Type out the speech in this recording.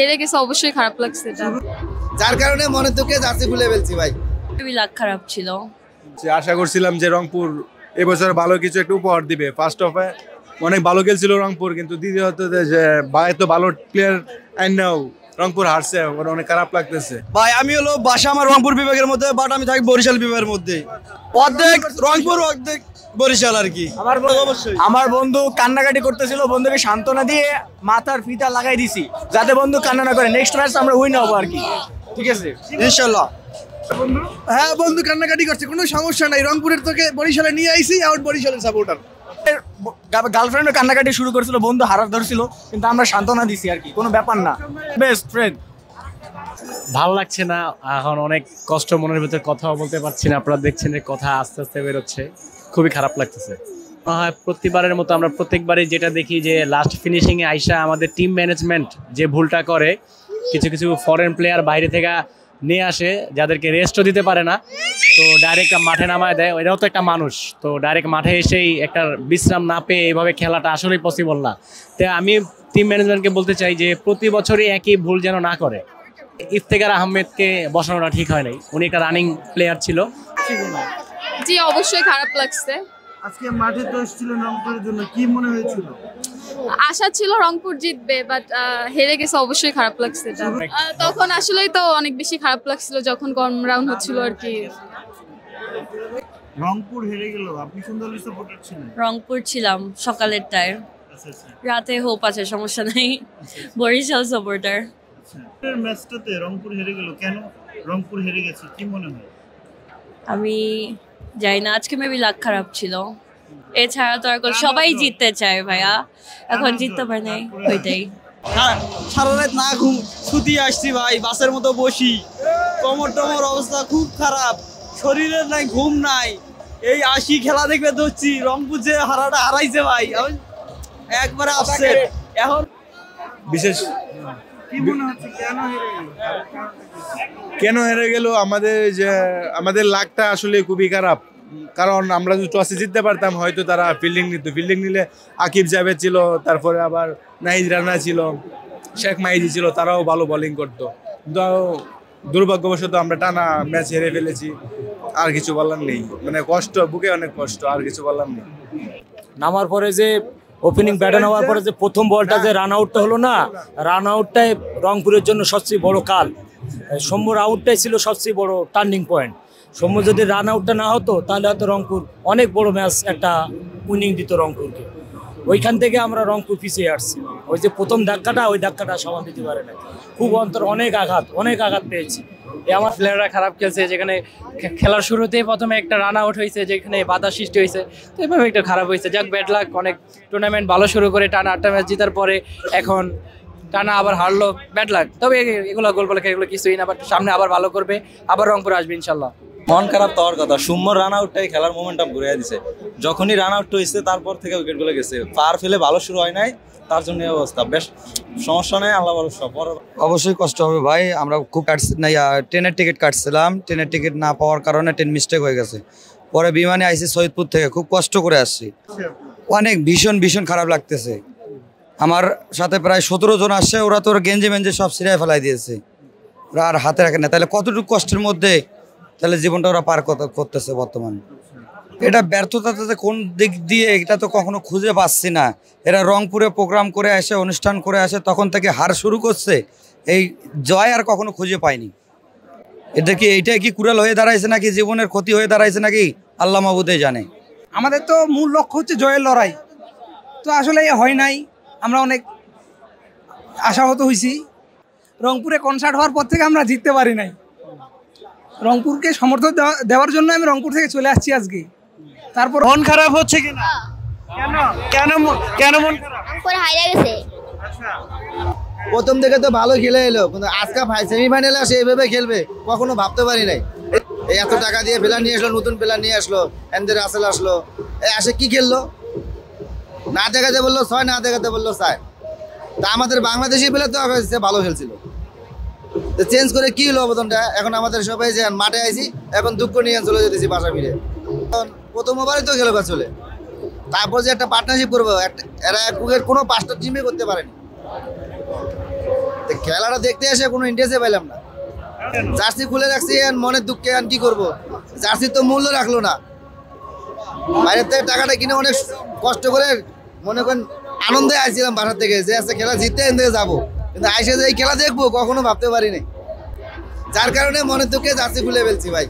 হেরে গেছে, অবশ্যই খারাপ লাগছে এটা। যার কারণে মনে থেকে জার্সি খুলে ফেলছি ভাই। খুবই লাগ খারাপ ছিল। আশা করছিলাম যে রংপুর এবছর ভালো কিছু একটা উপহার দিবে। ফার্স্ট অফে অনেক ভালো খেলছিল রংপুর, কিন্তু দ্বিতীয়ত যে এত ভালো প্লেয়ার আইনাও রংপুর হারছে, অনেক খারাপ লাগতেছে ভাই। আমি হলো বাসা আমার রংপুর বিভাগের মধ্যে, বাট আমি থাকি বরিশাল বিভাগের মধ্যে। অর্ধেক রংপুর অর্ধেক বরিশাল আর কি। আমার বন্ধু কান্নাকাটি করতেছিল, বন্ধুকে সান্ত্বনা দিয়ে মাথার ফিতা লাগাই দিছি যাতে বন্ধু কান্না না করে। নেক্সট ম্যাচ আমরা উইন হবো আর কি। ঠিক আছে ইনশাআল্লাহ। হ্যাঁ, বন্ধু কান্নাকাটি করছে, কোনো সমস্যা নাই। রংপুরের তোকে বরিশালে নিয়ে আইছি, আউট বরিশালের সাপোর্টার। গার্লফ্রেন্ডও কান্নাকাটি শুরু করছিল, বন্ধু হারার ধরছিল, কিন্তু আমরা সান্ত্বনা দিছি আর কি, কোনো ব্যাপার না। Best friend. ভালো লাগছে না, এখন অনেক কষ্ট, মনের ভিতরে কথাও বলতে পারছি না। আপনারা দেখছেন যে কথা আস্তে আস্তে বেরোচ্ছে, খুবই খারাপ লাগতেছে। হয় প্রতিবারের মতো আমরা প্রত্যেকবারই যেটা দেখি যে লাস্ট ফিনিশিংয়ে আইসা আমাদের টিম ম্যানেজমেন্ট যে ভুলটা করে, কিছু কিছু ফরেন প্লেয়ার বাইরে থেকে নিয়ে আসে যাদেরকে রেস্টও দিতে পারে না, তো ডাইরেক্ট মাঠে নামায় দেয়। এটাও তো একটা মানুষ, তো ডাইরেক্ট মাঠে এসেই একটা বিশ্রাম না পেয়ে এইভাবে খেলাটা আসলেই পসিবল না। তো আমি টিম ম্যানেজমেন্টকে বলতে চাই যে প্রতি বছরই একই ভুল যেন না করে। ইফতেখার আহমেদকে বসানোটা ঠিক হয় নাই, উনি একটা রানিং প্লেয়ার ছিল। জি, অবশ্যই খারাপ লাগছে। আজকে মাঠে তো এসেছিল রংপুরের জন্য, কি মনে হয়েছিল? আশা ছিল রংপুর জিতবে, বাট হেরে গেছে, অবশ্যই খারাপ লাগছে এটা। তখন আসলেই তো অনেক বেশি খারাপ লাগছিল যখন কম রাউন্ড হচ্ছিল আর কি। রংপুর হেরে গেল, আপনি কোন দলের সাপোর্টার ছিলেন? রংপুর ছিলাম সকালের টাইম, রাতে হোপ আছে, সমস্যা নাই। বরিশাল সাপোর্টার। ম্যাচটাতে রংপুর হেরে গেল, কেন রংপুর হেরে গেছে কি মনে হয়? আমি জানি না, আজকে মেবি লাক খারাপ ছিল। এছাড়া তো আর সবাই জিততে চায় ভাইয়া, এখন জিততে পারে নাই, ওইটাই। সারা রাত না ঘুম ছুটি আসছি ভাই, বাসের মতো বসি, কোমর টমর অবস্থা খুব খারাপ, শরীরের নাই ঘুম নাই। এই আসি খেলা দেখবে ধরছি, রংপুর যে হারাটা হারাইছে ভাই, একবারে আপসেট। এখন বিশেষ কি মনে হচ্ছে কেন হেরে গেল? আমাদের লাকটা আসলে খুবই খারাপ, কারণ আমরা যদি টসে জিততে পারতাম হয়তো তারা ফিল্ডিং নিত। ফিল্ডিং নিলে আকিব জাভেদ ছিল, তারপরে আবার নাহিদ রানা ছিল, শেখ মাহিদি ছিল, তারাও ভালো বোলিং করতো। কিন্তু দুর্ভাগ্যবশত আমরা টানা ম্যাচ হেরে ফেলেছি, আর কিছু বলার নেই। মানে কষ্ট, বুকে অনেক কষ্ট, আর কিছু বলার নেই। নামার পরে যে ওপেনিং ব্যাটন হওয়ার পরে যে প্রথম বলটা যে রান আউটটা হলো না, রান আউটটাই রংপুরের জন্য সবচেয়ে বড় কাল। সৌম্যর আউটটাই ছিল সবচেয়ে বড় টার্নিং পয়েন্ট। সৌম্য যদি রান আউটটা না হতো তাহলে হয়তো রংপুর অনেক বড় ম্যাচ একটা উইনিং দিত রংপুরকে। ওইখান থেকে আমরা রংপুর পিছিয়ে আসছি। ওই যে প্রথম ধাক্কাটা, ওই ধাক্কাটা সমান দিতে পারে না। খুব অন্তর, অনেক আঘাত পেয়েছি। আমার প্লেয়াররা খারাপ খেলছে, যেখানে খেলার শুরুতেই প্রথমে একটা রান আউট হয়েছে, যেখানে বাধা সৃষ্টি হয়েছে, তো এইভাবে একটা খারাপ হয়েছে। যাক, ব্যাড লাক। অনেক টুর্নামেন্ট ভালো শুরু করে টানা 8টা ম্যাচ জেতার পরে এখন টানা আবার হারলো, ব্যাড লাক। তবে এগুলো গোল বলে এগুলো কিছুই না, বাট সামনে আবার ভালো করবে, আবার রংপুর আসবে ইনশাল্লাহ। মন খারাপ তো হওয়ার কথা, সুম্মর রান আউটটাই খেলার মোমেন্টাম ঘুরিয়ে দিছে। যখনই রান আউট হয়েছে তারপর থেকে উইকেটগুলো গেছে, পার ফেলে ভালো শুরু হয় নাই, তার জন্য অবস্থা। বেশ সমস্যা নেই, আল্লাহ ভরসা। অবশ্যই কষ্ট হবে ভাই। আমরা খুব ট্রেনের টিকিট কাটছিলাম, ট্রেনের টিকিট না পাওয়ার কারণে ট্রেন মিস্টেক হয়ে গেছে। পরে বিমানে আইসি সৈয়দপুর থেকে, খুব কষ্ট করে আসছি। অনেক ভীষণ খারাপ লাগতেছে। আমার সাথে প্রায় 17 জন আসছে, ওরা তো গেঞ্জে মেঞ্জে সব সিরায় ফেলাই দিয়েছে, ওরা আর হাতে রাখে না। তাহলে কতটুকু কষ্টের মধ্যে তাহলে জীবনটা ওরা পার করতেছে বর্তমানে। এটা ব্যর্থতাতে কোন দিক দিয়ে, এটা তো কখনো খুঁজে পাচ্ছি না। এরা রংপুরে প্রোগ্রাম করে আসে, অনুষ্ঠান করে আসে, তখন থেকে হার শুরু করছে, এই জয় আর কখনো খুঁজে পায়নি। এইটাই কি কুড়াল হয়ে দাঁড়াইছে নাকি জীবনের ক্ষতি হয়ে দাঁড়াইছে নাকি আল্লাহ মাহবুদে জানে। আমাদের তো মূল লক্ষ্য হচ্ছে জয়ের লড়াই, তো আসলে হয় নাই। আমরা অনেক আশাহত হয়েছি। রংপুরে কনসার্ট হওয়ার পর থেকে আমরা জিততে পারি নাই। রংপুরকে সমর্থন দেওয়ার জন্য আমি রংপুর থেকে চলে আসছি আজকে। তারপর মন খারাপ হচ্ছে কিনা? কেন মন খারাপ? রংপুর হারিয়ে গেছে। প্রথম থেকে তো ভালো খেলে এলো, কিন্তু আজকে সেমিফাইনালে আসে এইভাবে খেলবে কখনো ভাবতে পারি নাই। এই এত টাকা দিয়ে প্লেয়ার নিয়ে আসলো, নতুন প্লেয়ার নিয়ে আসলো, এনদের রাসেল আসলো, আসে কি খেললো? না দেখাতে বললো 6, না দেখাতে বললো 4। তা আমাদের বাংলাদেশি প্লেয়ার তো ভালো খেলছিল, তো চেঞ্জ করে কি হলো অবদানটা? এখন আমাদের সবাই যে মাঠে আইছি, এখন দুঃখ নিয়ে চলে যেতেছি বাসা ফিরে। প্রথম ওভারই তো খেলবে চলে, তারপর যে একটা পার্টনারশিপ করবো, এরা কোনো 5টা টিমে করতে পারেনি। খেলাটা দেখতে এসে কোনো ইন্টারেস্টে পেলাম না। জার্সি খুলে রাখছি মনের দুঃখে আর কি করবো, জার্সির তো মূল্য রাখলো না। বাইরের থেকে টাকাটা কিনে অনেক কষ্ট করে মনে করেন আনন্দে আসছিলাম বাসার থেকে, যে আছে খেলা জিততে এখান থেকে যাবো, কিন্তু আইসে যে এই খেলা দেখবো কখনো ভাবতে পারিনি, যার কারণে মনের দুঃখে জার্সি খুলে ফেলছি ভাই।